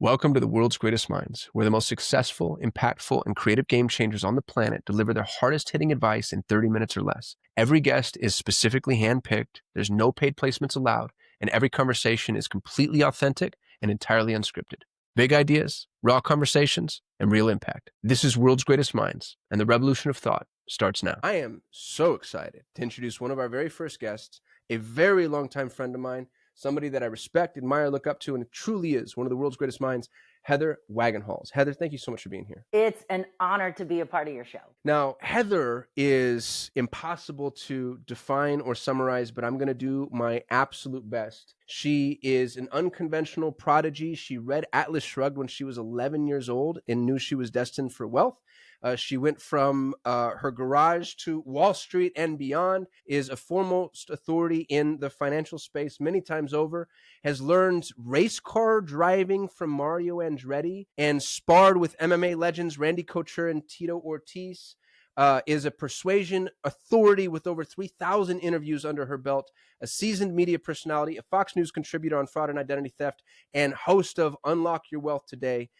Welcome to the world's greatest minds, where the most successful, impactful, and creative game changers on the planet deliver their hardest hitting advice in 30 minutes or less. Every guest is specifically handpicked, there's no paid placements allowed, and every conversation is completely authentic and entirely unscripted. Big ideas, raw conversations, and real impact. This is World's Greatest Minds, and the revolution of thought starts now. I am so excited to introduce one of our very first guests, a very longtime friend of mine, somebody that I respect, admire, look up to, and truly is one of the world's greatest minds, Heather Wagenhals. Heather, thank you so much for being here. It's an honor to be a part of your show. Now, Heather is impossible to define or summarize, but I'm going to do my absolute best. She is an unconventional prodigy. She read Atlas Shrugged when she was 11 years old and knew she was destined for wealth. She went from her garage to Wall Street and beyond, is a foremost authority in the financial space many times over, has learned race car driving from Mario Andretti and sparred with MMA legends Randy Couture and Tito Ortiz, is a persuasion authority with over 3,000 interviews under her belt, a seasoned media personality, a Fox News contributor on fraud and identity theft, and host of Unlock Your Wealth Today.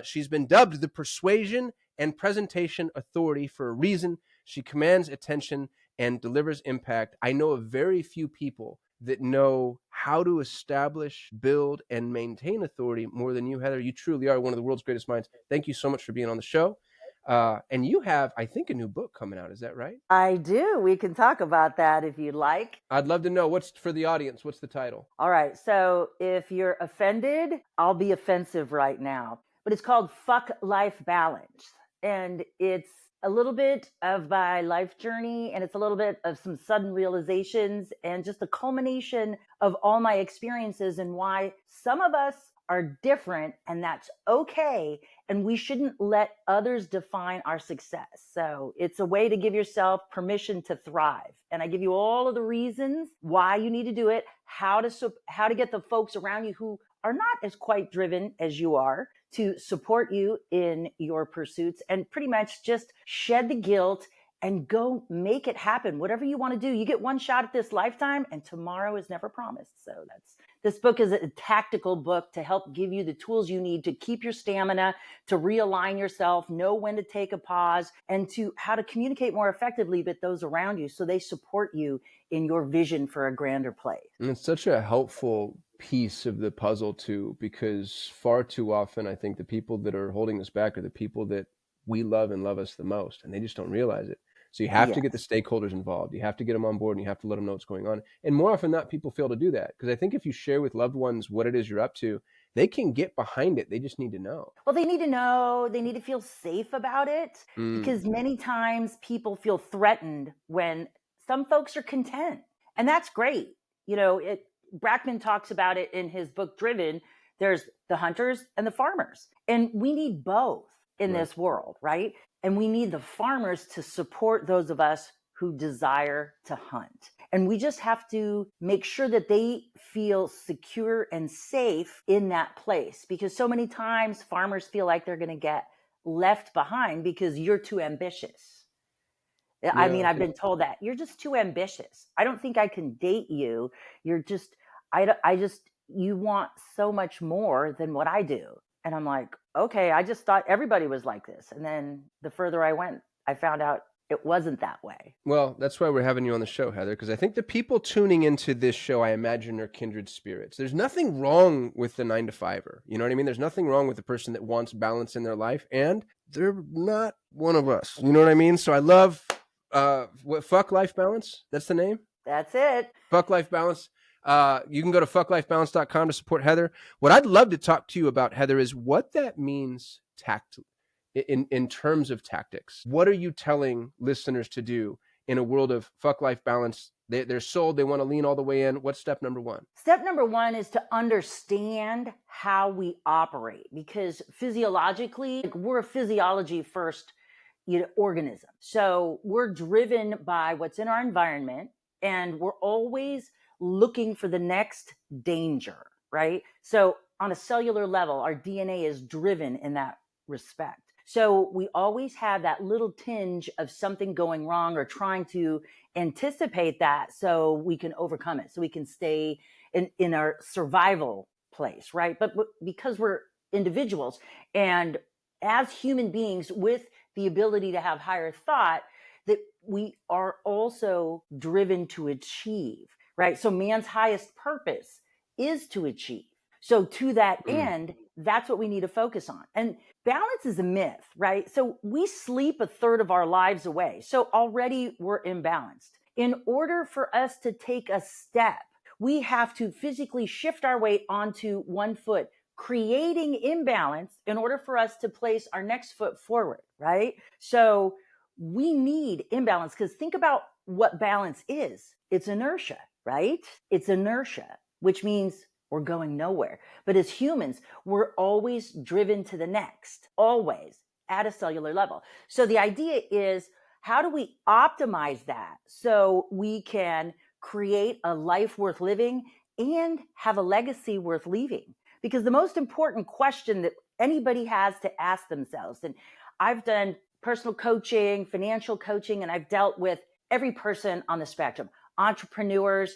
She's been dubbed the persuasion and presentation authority for a reason. She commands attention and delivers impact. I know of very few people that know how to establish, build, and maintain authority more than you, Heather. You truly are one of the world's greatest minds. Thank you so much for being on the show. And you have, I think, a new book coming out. Is that right? I do. We can talk about that if you'd like. I'd love to know. What's for the audience? What's the title? All right. So if you're offended, I'll be offensive right now. But it's called Fuck Life Balance. And it's a little bit of my life journey, and it's a little bit of some sudden realizations and just a culmination of all my experiences and why some of us are different, and that's okay. And we shouldn't let others define our success. So it's a way to give yourself permission to thrive. And I give you all of the reasons why you need to do it, how to get the folks around you who are not as quite driven as you are to support you in your pursuits, and pretty much just shed the guilt and go make it happen. Whatever you want to do, you get one shot at this lifetime, and tomorrow is never promised. So this book is a tactical book to help give you the tools you need to keep your stamina, to realign yourself, know when to take a pause, and to how to communicate more effectively with those around you so they support you in your vision for a grander place. And it's such a helpful piece of the puzzle too, because far too often I think the people that are holding us back are the people that we love and love us the most, and they just don't realize it. So you have to get the stakeholders involved. You have to get them on board, and you have to let them know what's going on. And more often than not, people fail to do that, because I think if you share with loved ones what it is you're up to, they can get behind it. They just need to know. Well, they need to know. They need to feel safe about it, because many times people feel threatened when some folks are content. And that's great. You know, Brackman talks about it in his book, Driven. There's the hunters and the farmers. And we need both in this world, right? And we need the farmers to support those of us who desire to hunt. And we just have to make sure that they feel secure and safe in that place, because so many times farmers feel like they're going to get left behind because you're too ambitious. I mean, I've been told that you're just too ambitious. I don't think I can date you. You're just, you want so much more than what I do. And I'm like, okay, I just thought everybody was like this. And then the further I went, I found out it wasn't that way. Well, that's why we're having you on the show, Heather, because I think the people tuning into this show, I imagine, are kindred spirits. There's nothing wrong with the 9-to-5er. You know what I mean? There's nothing wrong with the person that wants balance in their life, and they're not one of us. You know what I mean? So I love Fuck Life Balance. That's the name? That's it. Fuck Life Balance. You can go to fucklifebalance.com to support Heather. What I'd love to talk to you about, Heather, is what that means in terms of tactics. What are you telling listeners to do in a world of fuck life balance? They're sold. They want to lean all the way in. What's step number one? Step number one is to understand how we operate, because physiologically, we're a physiology first organism. So we're driven by what's in our environment, and we're always looking for the next danger, right? So on a cellular level, our DNA is driven in that respect. So we always have that little tinge of something going wrong, or trying to anticipate that so we can overcome it, so we can stay in our survival place, right? But because we're individuals. And as human beings with the ability to have higher thought, that we are also driven to achieve, right? So man's highest purpose is to achieve. So to that end, that's what we need to focus on. And balance is a myth, right? So we sleep a third of our lives away. So already we're imbalanced. In order for us to take a step, we have to physically shift our weight onto one foot, creating imbalance in order for us to place our next foot forward, right? So we need imbalance, because think about what balance is. It's inertia, right? It's inertia, which means we're going nowhere. But as humans, we're always driven to the next, always at a cellular level. So the idea is, how do we optimize that so we can create a life worth living and have a legacy worth leaving? Because the most important question that anybody has to ask themselves, and I've done personal coaching, financial coaching, and I've dealt with every person on the spectrum: entrepreneurs,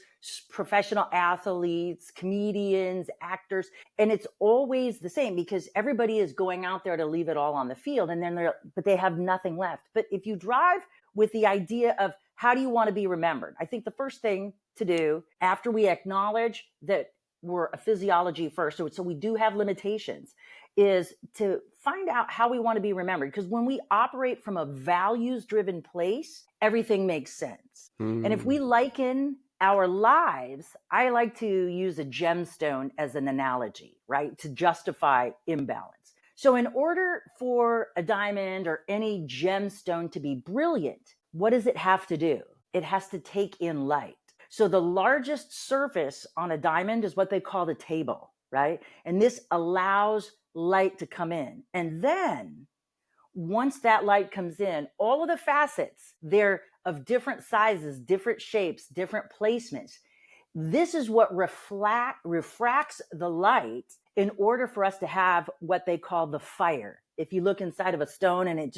professional athletes, comedians, actors. And it's always the same, because everybody is going out there to leave it all on the field, and then but they have nothing left. But if you drive with the idea of how do you want to be remembered, I think the first thing to do after we acknowledge that we're a physiology first, so we do have limitations, is to find out how we want to be remembered. Because when we operate from a values driven place, everything makes sense. And if we liken our lives, I like to use a gemstone as an analogy, right, to justify imbalance. So in order for a diamond or any gemstone to be brilliant, what does it have to do? It has to take in light. So the largest surface on a diamond is what they call the table, right? And this allows light to come in. And then once that light comes in, all of the facets, they're of different sizes, different shapes, different placements. This is what refracts the light in order for us to have what they call the fire. If you look inside of a stone and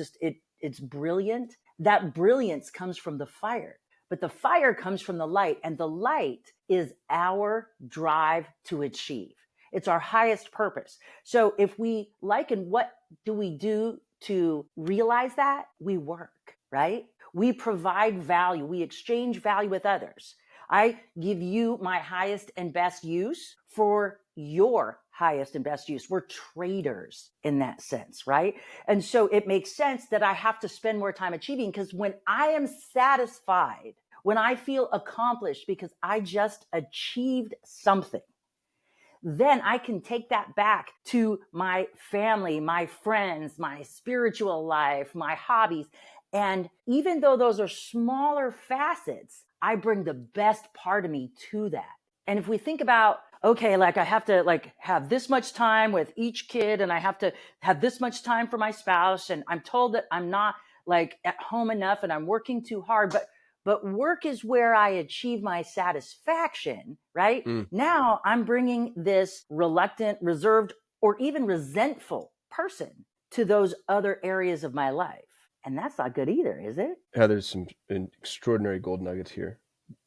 it's brilliant, that brilliance comes from the fire. But the fire comes from the light, and the light is our drive to achieve. It's our highest purpose. So if we liken, what do we do to realize that? We work, right? We provide value. We exchange value with others. I give you my highest and best use for your highest and best use. We're traders in that sense, right? And so it makes sense that I have to spend more time achieving, because when I am satisfied, when I feel accomplished because I just achieved something, then I can take that back to my family, my friends, my spiritual life, my hobbies. And even though those are smaller facets, I bring the best part of me to that. And if we think about, okay, like I have to have this much time with each kid, and I have to have this much time for my spouse, and I'm told that I'm not at home enough and I'm working too hard, but work is where I achieve my satisfaction, right? Now I'm bringing this reluctant, reserved, or even resentful person to those other areas of my life. And that's not good either, is it? There's some extraordinary gold nuggets here.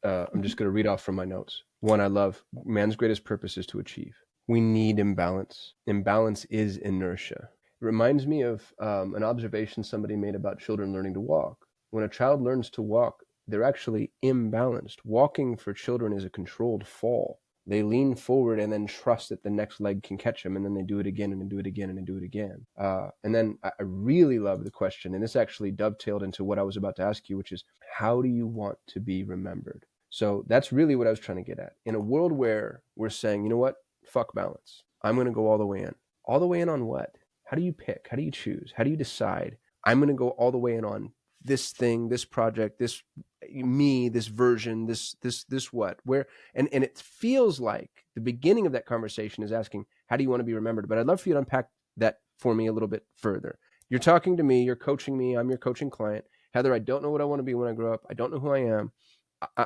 I'm just going to read off from my notes. One, I love: man's greatest purpose is to achieve. We need imbalance. Imbalance is inertia. It reminds me of an observation somebody made about children learning to walk. When a child learns to walk, they're actually imbalanced. Walking for children is a controlled fall. They lean forward and then trust that the next leg can catch them, and then they do it again and then do it again and then do it again. And then I really love the question, and this actually dovetailed into what I was about to ask you, which is, how do you want to be remembered? So that's really what I was trying to get at. In a world where we're saying, you know what, fuck balance, I'm going to go all the way in. All the way in on what? How do you pick? How do you choose? How do you decide? I'm going to go all the way in on this thing, this project, this me, this version, this what, where, and it feels like the beginning of that conversation is asking, how do you want to be remembered? But I'd love for you to unpack that for me a little bit further. You're talking to me, you're coaching me, I'm your coaching client. Heather, I don't know what I want to be when I grow up. I don't know who I am.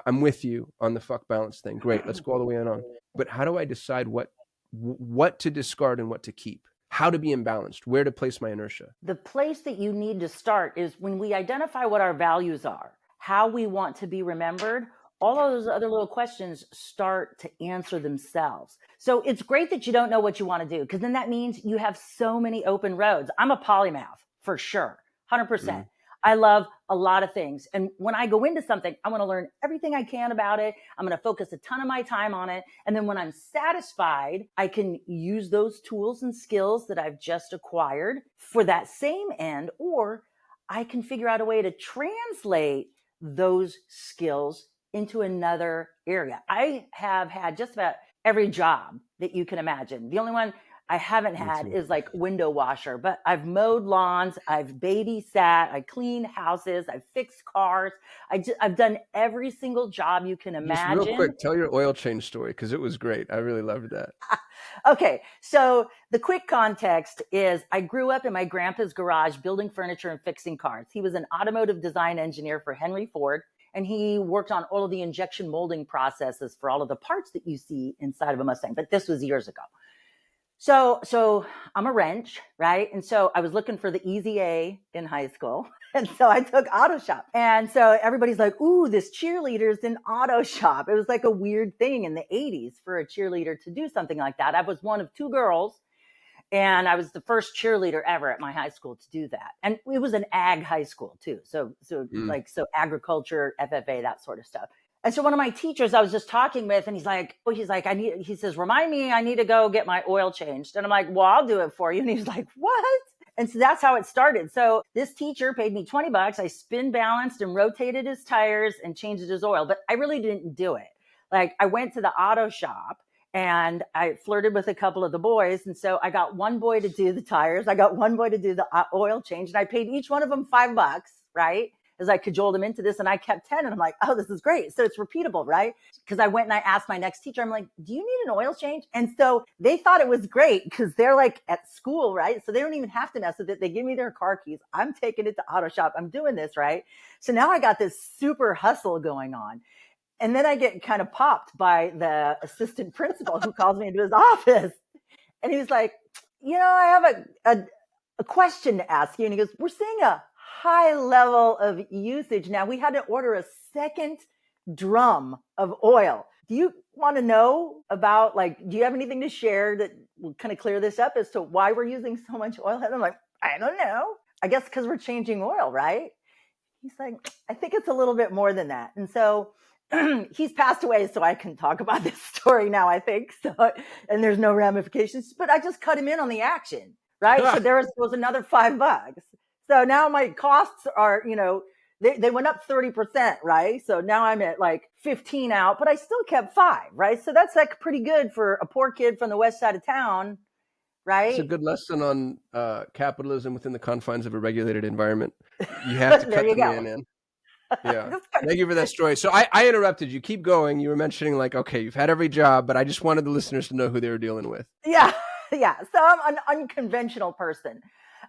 I'm with you on the fuck balance thing. Great, let's go all the way on. But how do I decide what to discard and what to keep? How to be imbalanced, where to place my inertia? The place that you need to start is when we identify what our values are, how we want to be remembered. all of those other little questions start to answer themselves. So it's great that you don't know what you want to do, because then that means you have so many open roads. I'm a polymath for sure, 100%. Mm. I love a lot of things. And when I go into something, I want to learn everything I can about it. I'm going to focus a ton of my time on it. And then when I'm satisfied, I can use those tools and skills that I've just acquired for that same end, or I can figure out a way to translate those skills into another area. I have had just about every job that you can imagine. The only one I haven't Me had too. is like window washer, but I've mowed lawns, I've babysat, I cleaned houses, I've fixed cars. I've done every single job you can Just real imagine. quick, tell your oil change story because it was great. I really loved that. Okay, so the quick context is I grew up in my grandpa's garage building furniture and fixing cars. He was an automotive design engineer for Henry Ford, and he worked on all of the injection molding processes for all of the parts that you see inside of a Mustang. But this was years ago. So I'm a wrench, right? And so I was looking for the easy A in high school. And so I took auto shop. And so everybody's like, ooh, this cheerleader's in auto shop. It was like a weird thing in the 80s for a cheerleader to do something like that. I was one of two girls, and I was the first cheerleader ever at my high school to do that. And it was an ag high school too. Mm. So agriculture, FFA, that sort of stuff. And so one of my teachers I was just talking with, and he says, remind me, I need to go get my oil changed. And I'm like, well, I'll do it for you. And he's like, what? And so that's how it started. So this teacher paid me $20. I spin balanced and rotated his tires and changed his oil, but I really didn't do it. Like, I went to the auto shop and I flirted with a couple of the boys. And so I got one boy to do the tires. I got one boy to do the oil change, and I paid each one of them $5, right? As I cajoled them into this, and I kept 10, and I'm like, oh, this is great. So it's repeatable, right? Because I went and I asked my next teacher, I'm like, do you need an oil change? And so they thought it was great because they're like at school, right? So they don't even have to mess with it. They give me their car keys. I'm taking it to auto shop. I'm doing this, right? So now I got this super hustle going on. And then I get kind of popped by the assistant principal who calls me into his office. And he was like, I have a question to ask you. And he goes, we're seeing a high level of usage. Now, we had to order a second drum of oil. Do you want to know about, do you have anything to share that will kind of clear this up as to why we're using so much oil? And I'm like, I don't know. I guess because we're changing oil, right? He's like, I think it's a little bit more than that. And so he's passed away, so I can talk about this story now, I think. So, and there's no ramifications, but I just cut him in on the action, right? So there was another $5. So now my costs are, they went up 30%, right? So now I'm at like 15 out, but I still kept 5, right? So that's like pretty good for a poor kid from the west side of town, It's a right? good lesson on capitalism within the confines of a regulated environment. You have to There cut you the go. man in. Yeah. Just kind Thank you for that story. So I interrupted you. Keep going. You were mentioning like, okay, you've had every job, but I just wanted the listeners to know who they were dealing with. yeah, yeah. So I'm an unconventional person,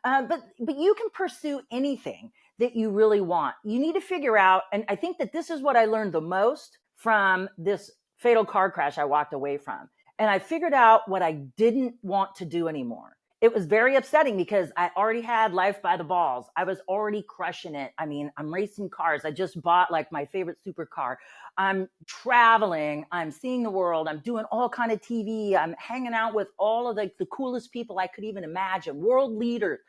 but you can pursue anything that you really want. You need to figure out, and I think that this is what I learned the most from this fatal car crash I walked away from, and I figured out what I didn't want to do anymore. It was very upsetting because I already had life by the balls. I was already crushing it. I mean, I'm racing cars. I just bought like my favorite supercar. I'm traveling, I'm seeing the world, I'm doing all kind of TV, I'm hanging out with all of the coolest people I could even imagine, world leaders,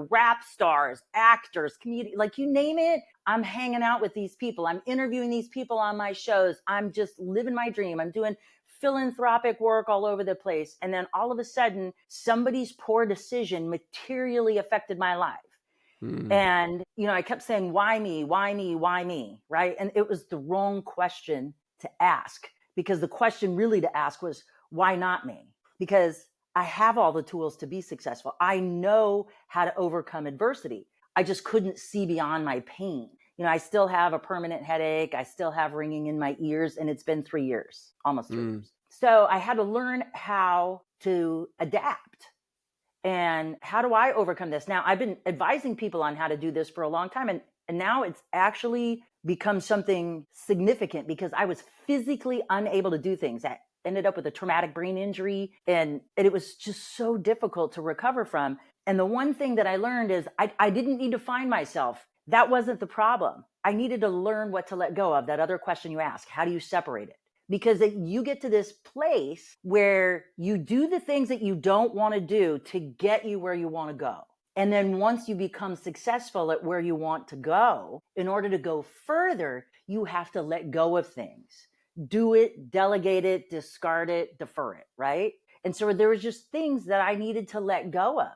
rap stars, actors, comedians, like you name it, I'm hanging out with these people. I'm interviewing these people on my shows. I'm just living my dream. I'm doing philanthropic work all over the place. And then all of a sudden, somebody's poor decision materially affected my life. Mm. And, I kept saying, why me? Why me? Why me? Right. And it was the wrong question to ask, because the question really to ask was, why not me? Because I have all the tools to be successful. I know how to overcome adversity. I just couldn't see beyond my pain. I still have a permanent headache. I still have ringing in my ears, and it's been 3 years, almost 3 years. So I had to learn how to adapt. And how do I overcome this? Now, I've been advising people on how to do this for a long time. And now it's actually become something significant because I was physically unable to do things. I ended up with a traumatic brain injury, and it was just so difficult to recover from. And the one thing that I learned is I didn't need to find myself. That wasn't the problem. I needed to learn what to let go of. That other question you ask, how do you separate it? Because you get to this place where you do the things that you don't want to do to get you where you want to go. And then once you become successful at where you want to go, in order to go further, you have to let go of things. Do it, delegate it, discard it, defer it, right? And so there was just things that I needed to let go of.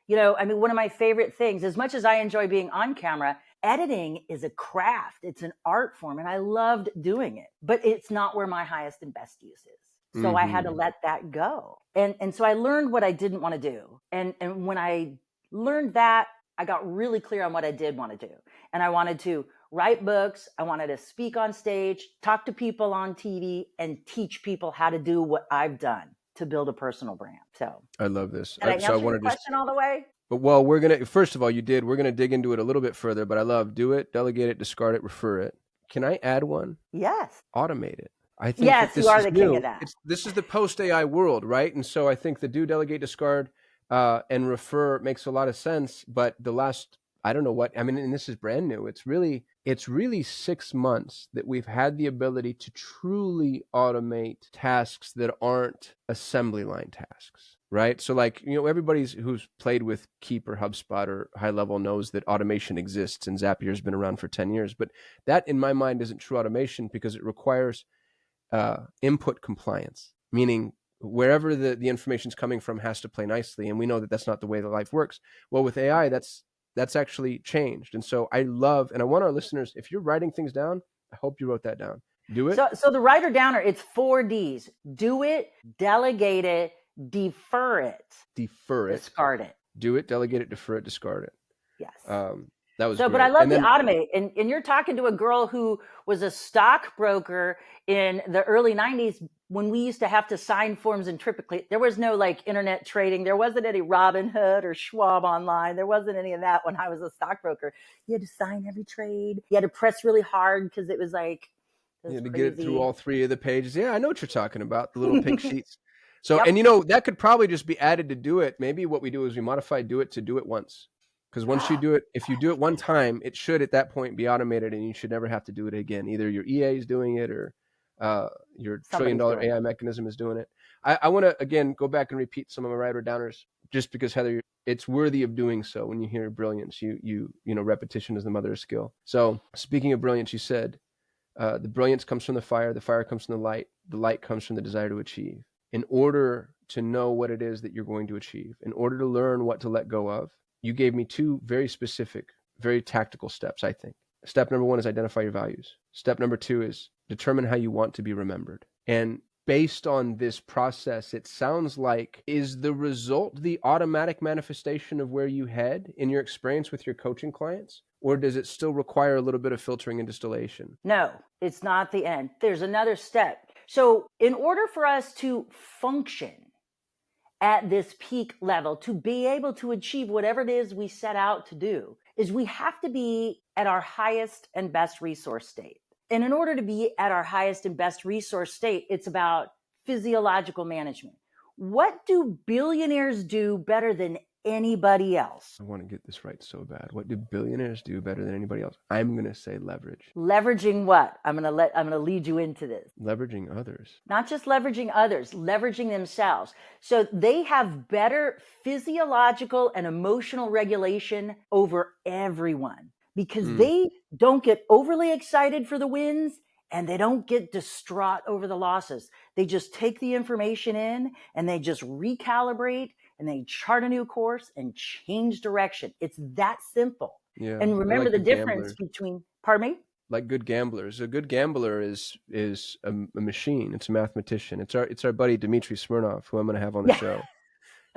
I mean, one of my favorite things, as much as I enjoy being on camera, editing is a craft. It's an art form, and I loved doing it, but it's not where my highest and best use is. So I had to let that go. And so I learned what I didn't want to do. And when I learned that, I got really clear on what I did want to do. And I wanted to write books. I wanted to speak on stage, talk to people on TV, and teach people how to do what I've done to build a personal brand. So I love this. did I So I answer your wanted to question all the way? But well, first of all, you did. We're going to dig into it a little bit further, but I love do it, delegate it, discard it, refer it. Can I add one? Yes. Automate it. I think Yes, that this you are is the new. king of that. This is the post AI world, right? And so I think the do, delegate, discard, and refer makes a lot of sense. But the last, I don't know what, I mean, and this is brand new. It's really 6 months that we've had the ability to truly automate tasks that aren't assembly line tasks. Right. So like, everybody's who's played with Keep or HubSpot or high level knows that automation exists and Zapier's been around for 10 years. But that in my mind isn't true automation because it requires input compliance, meaning wherever the information's coming from has to play nicely. And we know that that's not the way that life works. Well, with AI, that's actually changed. And so I want our listeners, if you're writing things down, I hope you wrote that down. Do it. So the writer downer, it's 4 Ds. Do it, delegate it, defer it, discard it. Do it, delegate it, defer it, discard it. Yes. That was so, great. but I love the automate. And you're talking to a girl who was a stockbroker in the early 90s when we used to have to sign forms and typically there was no like internet trading. There wasn't any Robinhood or Schwab online. There wasn't any of that when I was a stockbroker. You had to sign every trade. You had to press really hard because it was like, you had to get it through all 3 of the pages. Yeah, I know what you're talking about. The little pink sheets. So, Yep. And that could probably just be added to do it. Maybe what we do is we modify do it to do it once. Because once you do it, if you do it one time, it should at that point be automated and you should never have to do it again. Either your EA is doing it or your $1 trillion AI mechanism is doing it. I want to, again, go back and repeat some of my writer downers just because, Heather, it's worthy of doing so. When you hear brilliance, you know, repetition is the mother of skill. So speaking of brilliance, you said, the brilliance comes from the fire comes from the light comes from the desire to achieve. In order to know what it is that you're going to achieve, in order to learn what to let go of, you gave me 2 very specific, very tactical steps, I think. Step number 1 is identify your values. Step number 2 is determine how you want to be remembered. And based on this process, it sounds like, is the result the automatic manifestation of where you head in your experience with your coaching clients? Or does it still require a little bit of filtering and distillation? No, it's not the end. There's another step. So in order for us to function at this peak level, to be able to achieve whatever it is we set out to do, is we have to be at our highest and best resource state. And in order to be at our highest and best resource state, it's about physiological management. What do billionaires do better than anybody else? I want to get this right so bad. What do billionaires do better than anybody else? I'm going to say leverage. Leveraging what? I'm going to lead you into this. Leveraging others. Not just leveraging others, leveraging themselves. So they have better physiological and emotional regulation over everyone because they don't get overly excited for the wins and they don't get distraught over the losses. They just take the information in and they just recalibrate and they chart a new course and change direction. It's that simple. Yeah. And remember the difference between, pardon me? Like good gamblers. A good gambler is a machine. It's a mathematician. It's our buddy Dmitry Smirnov, who I'm going to have on the show.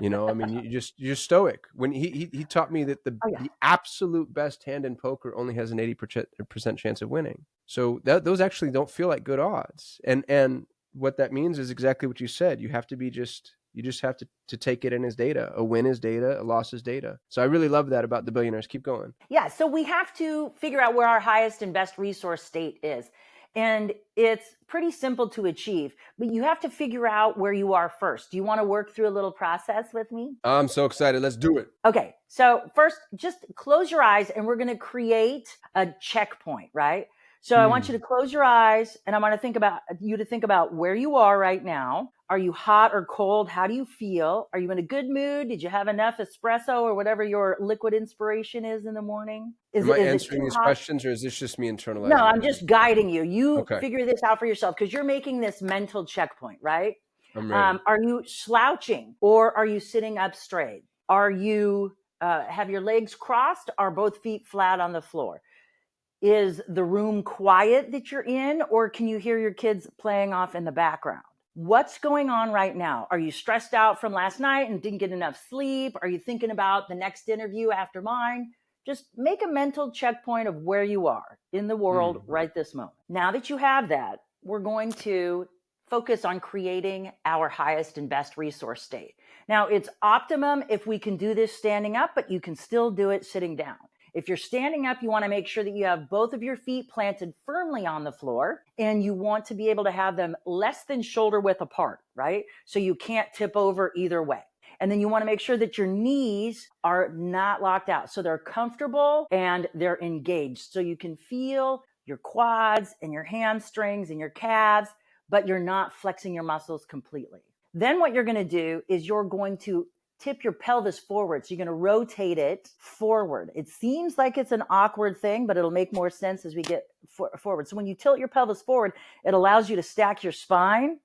You know, I mean, you're stoic. When he taught me that the absolute best hand in poker only has an 80% chance of winning. So those actually don't feel like good odds. And what that means is exactly what you said. You have to be you just have to take it in as data. A win is data, a loss is data. So I really love that about the billionaires. Keep going. Yeah. So we have to figure out where our highest and best resource state is. And it's pretty simple to achieve, but you have to figure out where you are first. Do you want to work through a little process with me? I'm so excited. Let's do it. Okay, so first, just close your eyes and we're going to create a checkpoint, right? So I want you to close your eyes and I want to think about where you are right now. Are you hot or cold? How do you feel? Are you in a good mood? Did you have enough espresso or whatever your liquid inspiration is in the morning? Am I Is it answering too these hot? questions, or is this just me No, internalizing I'm everything? just guiding you. You Okay, figure this out for yourself because you're making this mental checkpoint, right? I'm ready. Are you slouching or are you sitting up straight? Are you have your legs crossed? Are both feet flat on the floor? Is the room quiet that you're in, or can you hear your kids playing off in the background? What's going on right now? Are you stressed out from last night and didn't get enough sleep? Are you thinking about the next interview after mine? Just make a mental checkpoint of where you are in the world right this moment. Now that you have that, we're going to focus on creating our highest and best resource state. Now, it's optimum if we can do this standing up, but you can still do it sitting down. If you're standing up, you want to make sure that you have both of your feet planted firmly on the floor, and you want to be able to have them less than shoulder width apart, right? So you can't tip over either way. And then you want to make sure that your knees are not locked out. So they're comfortable and they're engaged. So you can feel your quads and your hamstrings and your calves, but you're not flexing your muscles completely. Then what you're going to do is you're going to tip your pelvis forward. So you're going to rotate it forward. It seems like it's an awkward thing, but it'll make more sense as we get forward. So when you tilt your pelvis forward, it allows you to stack your spine.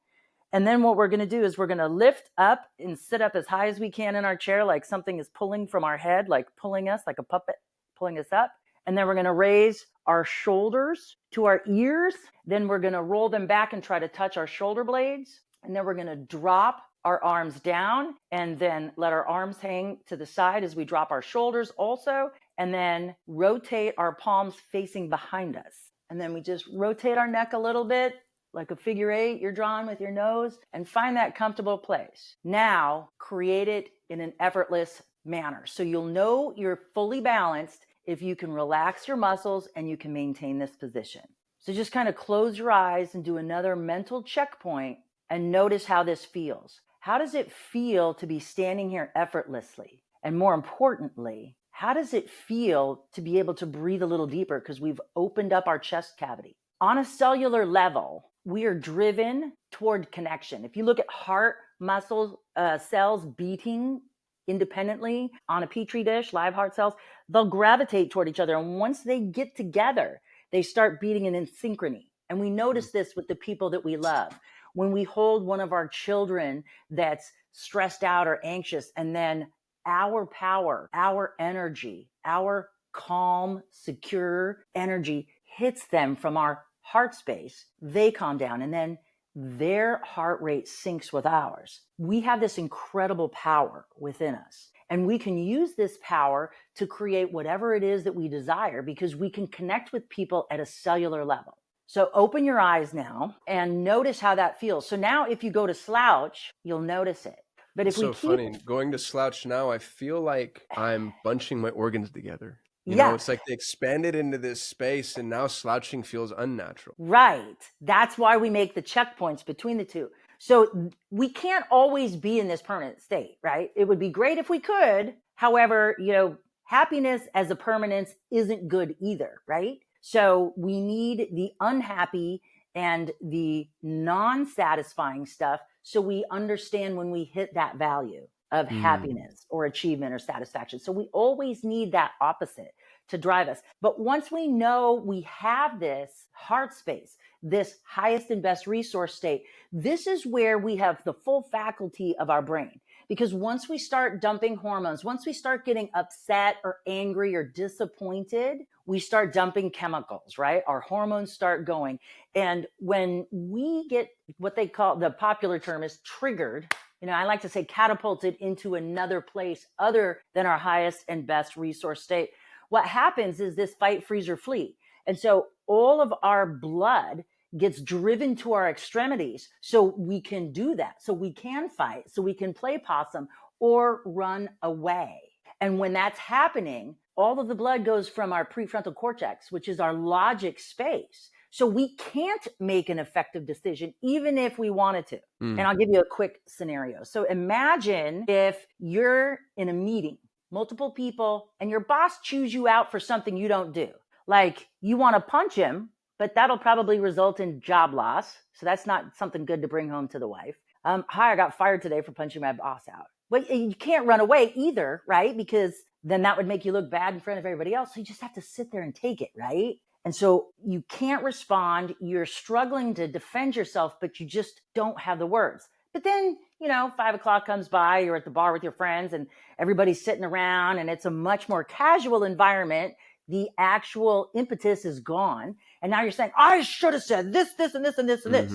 And then what we're going to do is we're going to lift up and sit up as high as we can in our chair, like something is pulling from our head, like pulling us, like a puppet pulling us up. And then we're going to raise our shoulders to our ears. Then we're going to roll them back and try to touch our shoulder blades. And then we're going to drop our arms down and then let our arms hang to the side as we drop our shoulders also. And then rotate our palms facing behind us. And then we just rotate our neck a little bit, like a figure eight you're drawing with your nose, and find that comfortable place. Now, create it in an effortless manner. So you'll know you're fully balanced if you can relax your muscles and you can maintain this position. So just kind of close your eyes and do another mental checkpoint and notice how this feels. How does it feel to be standing here effortlessly? And more importantly, how does it feel to be able to breathe a little deeper because we've opened up our chest cavity? On a cellular level, we are driven toward connection. If you look at heart muscle cells beating independently on a petri dish, live heart cells, they'll gravitate toward each other. And once they get together, they start beating in synchrony. And we notice this with the people that we love. When we hold one of our children that's stressed out or anxious, and then our power, our energy, our calm, secure energy hits them from our heart space, they calm down, and then their heart rate syncs with ours. We have this incredible power within us. And we can use this power to create whatever it is that we desire because we can connect with people at a cellular level. So open your eyes now and notice how that feels. So now if you go to slouch, you'll notice it. But if It's we so keep funny. Going to slouch now, I feel like I'm bunching my organs together. You know, Yeah, it's like they expanded into this space, and now slouching feels unnatural. right. That's why we make the checkpoints between the two. So we can't always be in this permanent state, right? It would be great if we could. However, happiness as a permanence isn't good either, right? So we need the unhappy and the non-satisfying stuff so we understand when we hit that value of happiness or achievement or satisfaction. So we always need that opposite to drive us. But once we know we have this heart space, this highest and best resource state, this is where we have the full faculty of our brain. Because once we start dumping hormones, once we start getting upset or angry or disappointed, we start dumping chemicals, right? Our hormones start going. And when we get what they call, the popular term is triggered, I like to say catapulted into another place other than our highest and best resource state, what happens is this fight, freeze, or flee. And so all of our blood gets driven to our extremities so we can do that. So we can fight, so we can play possum or run away. And when that's happening, all of the blood goes from our prefrontal cortex, which is our logic space. So we can't make an effective decision, even if we wanted to. And I'll give you a quick scenario. So imagine if you're in a meeting, multiple people, and your boss chews you out for something you don't do. Like you want to punch him, but that'll probably result in job loss. So that's not something good to bring home to the wife. Hi, I got fired today for punching my boss out. But you can't run away either, right? Because then that would make you look bad in front of everybody else. So you just have to sit there and take it, right? And so you can't respond. You're struggling to defend yourself, but you just don't have the words. But then, 5 o'clock comes by, you're at the bar with your friends and everybody's sitting around and it's a much more casual environment. The actual impetus is gone. And now you're saying, I should have said this, this, and this, and this, and this.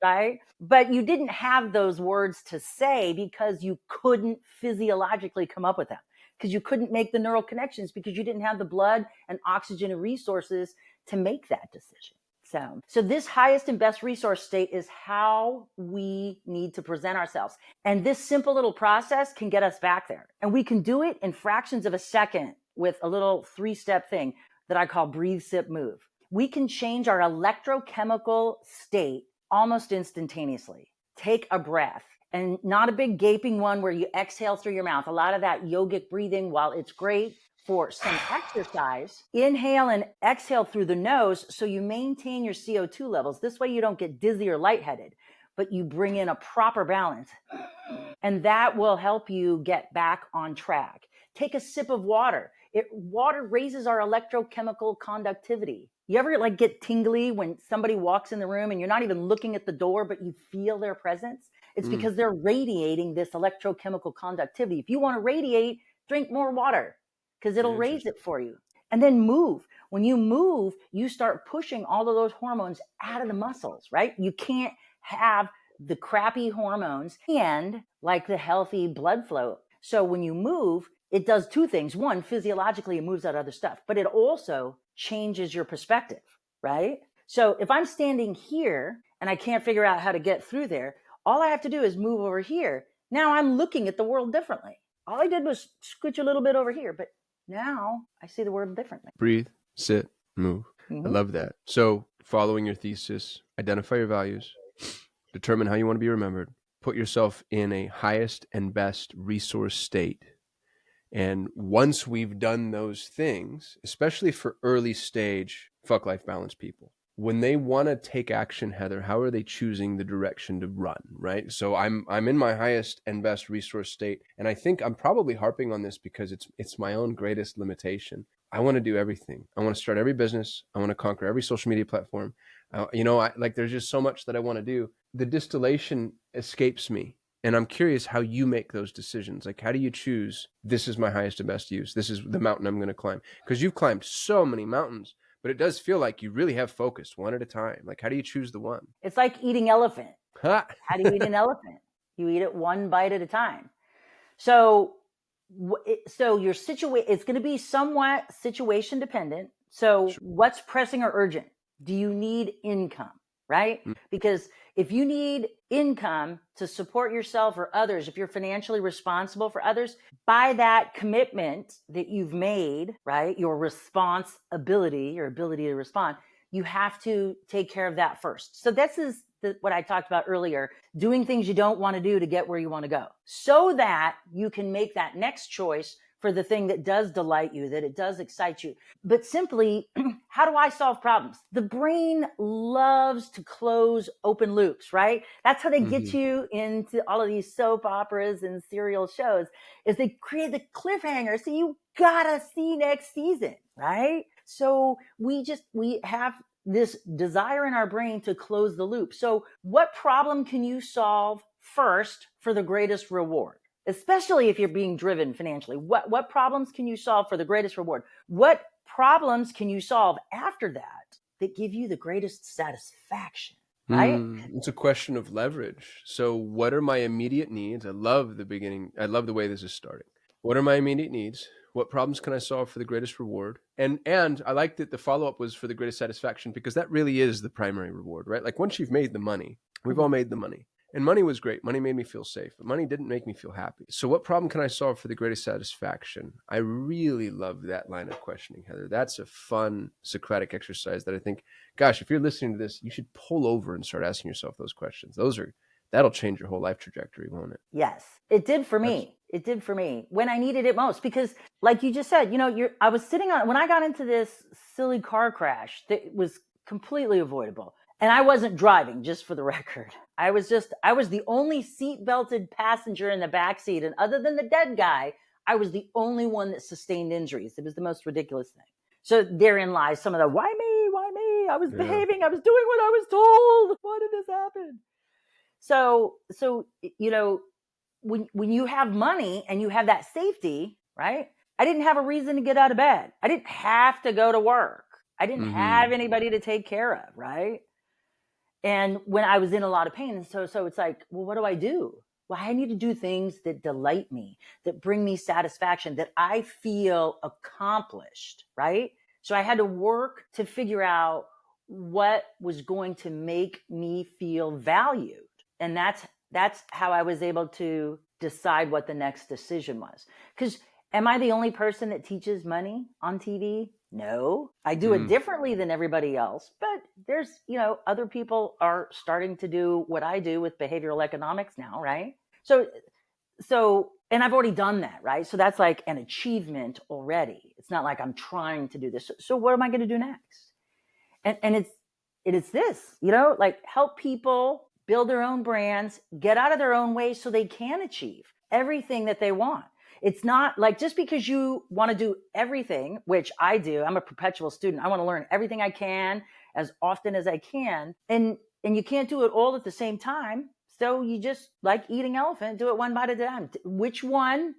Right? But you didn't have those words to say because you couldn't physiologically come up with them, because you couldn't make the neural connections, because you didn't have the blood and oxygen and resources to make that decision. So this highest and best resource state is how we need to present ourselves. And this simple little process can get us back there. And we can do it in fractions of a second with a little 3-step thing that I call breathe, sip, move. We can change our electrochemical state almost instantaneously. Take a breath, and not a big gaping one where you exhale through your mouth. A lot of that yogic breathing, while it's great for some exercise, inhale and exhale through the nose so you maintain your CO2 levels. This way you don't get dizzy or lightheaded, but you bring in a proper balance. And that will help you get back on track. Take a sip of water. Water raises our electrochemical conductivity. You ever get tingly when somebody walks in the room and you're not even looking at the door, but you feel their presence? It's because they're radiating this electrochemical conductivity. If you want to radiate, drink more water because it'll raise it for you. And then move. When you move, you start pushing all of those hormones out of the muscles, right? You can't have the crappy hormones and the healthy blood flow. So when you move, it does 2 things. One, physiologically, it moves out other stuff, but it also changes your perspective, right? So if I'm standing here and I can't figure out how to get through there, all I have to do is move over here. Now I'm looking at the world differently. All I did was scooch a little bit over here, but now I see the world differently. Breathe, sit, move. I love that. So following your thesis, identify your values, determine how you want to be remembered, put yourself in a highest and best resource state. And once we've done those things, especially for early stage fuck life balance people, when they want to take action, Heather, how are they choosing the direction to run, right? So I'm in my highest and best resource state. And I think I'm probably harping on this because it's my own greatest limitation. I want to do everything. I want to start every business. I want to conquer every social media platform. There's just so much that I want to do. The distillation escapes me. And I'm curious how you make those decisions. How do you choose, this is my highest and best use? This is the mountain I'm going to climb. Because you've climbed so many mountains, but it does feel like you really have focused one at a time. How do you choose the one? It's like eating elephant. How do you eat an elephant? You eat it one bite at a time. So your situation, it's going to be somewhat situation dependent. So what's pressing or urgent? Do you need income, right? Because if you need income to support yourself or others, if you're financially responsible for others, by that commitment that you've made, right, your responsibility, your ability to respond, you have to take care of that first. So this is what I talked about earlier, doing things you don't want to do to get where you want to go, so that you can make that next choice for the thing that does delight you, that it does excite you. But simply, how do I solve problems? The brain loves to close open loops, right? That's how they get you into all of these soap operas and serial shows, is they create the cliffhanger. So you gotta see next season, right? So we have this desire in our brain to close the loop. So what problem can you solve first for the greatest reward? Especially if you're being driven financially. What problems can you solve for the greatest reward? What problems can you solve after that give you the greatest satisfaction, right? It's a question of leverage. So what are my immediate needs? I love the beginning. I love the way this is starting. What are my immediate needs? What problems can I solve for the greatest reward? And I like that the follow-up was for the greatest satisfaction, because that really is the primary reward, right? Once you've made the money, we've all made the money. And money was great. Money made me feel safe, but money didn't make me feel happy. So what problem can I solve for the greatest satisfaction? I really love that line of questioning, Heather. That's a fun Socratic exercise that I think, gosh, if you're listening to this, you should pull over and start asking yourself those questions. That'll change your whole life trajectory, won't it? Yes, it did for me. It did for me when I needed it most, because like you just said, I was sitting on, when I got into this silly car crash that was completely avoidable. And I wasn't driving, just for the record. I was the only seat belted passenger in the backseat. And other than the dead guy, I was the only one that sustained injuries. It was the most ridiculous thing. So therein lies some of the, why me? Why me? I was behaving. I was doing what I was told. Why did this happen? So, when you have money and you have that safety, right? I didn't have a reason to get out of bed. I didn't have to go to work. I didn't have anybody to take care of, right? And when I was in a lot of pain, so it's like, well, what do I do? Well, I need to do things that delight me, that bring me satisfaction, that I feel accomplished, right? So I had to work to figure out what was going to make me feel valued. And that's how I was able to decide what the next decision was. Because am I the only person that teaches money on TV? No, I do it differently than everybody else, but there's, other people are starting to do what I do with behavioral economics now, right? So, and I've already done that, right? So that's like an achievement already. It's not like I'm trying to do this. So what am I going to do next? And it's this, like help people build their own brands, get out of their own way so they can achieve everything that they want. It's not like just because you want to do everything, which I do, I'm a perpetual student. I want to learn everything I can as often as I can. And you can't do it all at the same time. So you just, like eating elephant, do it one bite at a time. Which one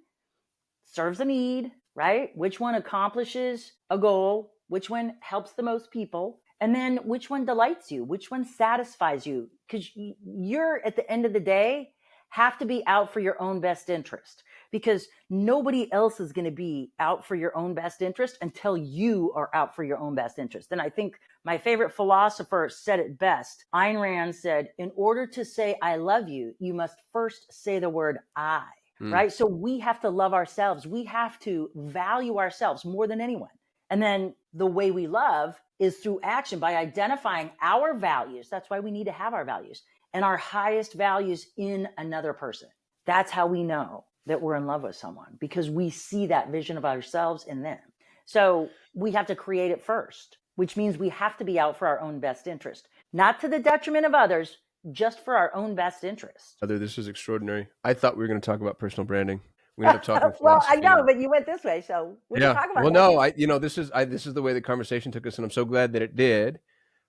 serves a need, right? Which one accomplishes a goal? Which one helps the most people? And then which one delights you? Which one satisfies you? Because you're, at the end of the day, have to be out for your own best interest, because nobody else is going to be out for your own best interest until you are out for your own best interest. And I think my favorite philosopher said it best. Ayn Rand said, in order to say I love you, you must first say the word I, right? So we have to love ourselves. We have to value ourselves more than anyone. And then the way we love is through action, by identifying our values. That's why we need to have our values and our highest values in another person. That's how we know that we're in love with someone, because we see that vision of ourselves in them. So we have to create it first, which means we have to be out for our own best interest, not to the detriment of others, just for our own best interest. Heather, this is extraordinary. I thought we were going to talk about personal branding. We ended up talking well, philosophy. I know, but you went this way, so we can talk about that. Well, no, this is the way the conversation took us, and I'm so glad that it did.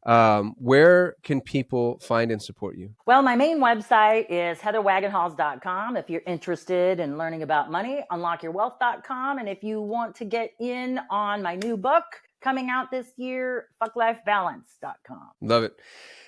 Where can people find and support you? Well, my main website is heatherwagenhals.com. If you're interested in learning about money, unlockyourwealth.com. And if you want to get in on my new book coming out this year, fucklifebalance.com. Love it.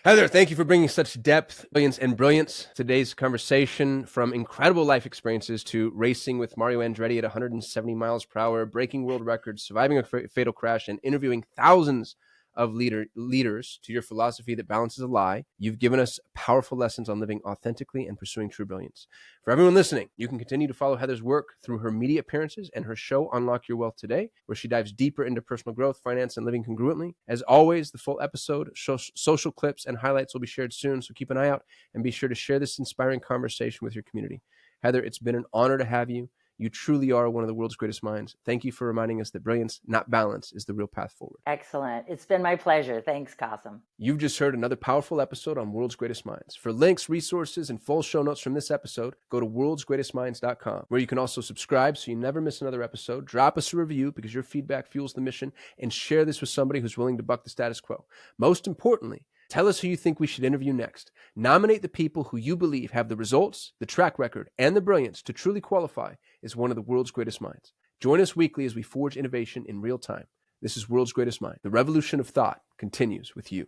Heather, thank you for bringing such depth, and brilliance. Today's conversation, from incredible life experiences to racing with Mario Andretti at 170 miles per hour, breaking world records, surviving a fatal crash, and interviewing thousands of leaders, to your philosophy that balance is a lie. You've given us powerful lessons on living authentically and pursuing true brilliance. For everyone listening, you can continue to follow Heather's work through her media appearances and her show, Unlock Your Wealth Today, where she dives deeper into personal growth, finance, and living congruently. As always, the full episode, social clips, and highlights will be shared soon, so keep an eye out and be sure to share this inspiring conversation with your community. Heather, it's been an honor to have you. You truly are one of the world's greatest minds. Thank you for reminding us that brilliance, not balance, is the real path forward. Excellent. It's been my pleasure. Thanks, Qasim. You've just heard another powerful episode on World's Greatest Minds. For links, resources, and full show notes from this episode, go to worldsgreatestminds.com, where you can also subscribe so you never miss another episode. Drop us a review, because your feedback fuels the mission, and share this with somebody who's willing to buck the status quo. Most importantly, tell us who you think we should interview next. Nominate the people who you believe have the results, the track record, and the brilliance to truly qualify as one of the world's greatest minds. Join us weekly as we forge innovation in real time. This is World's Greatest Mind. The revolution of thought continues with you.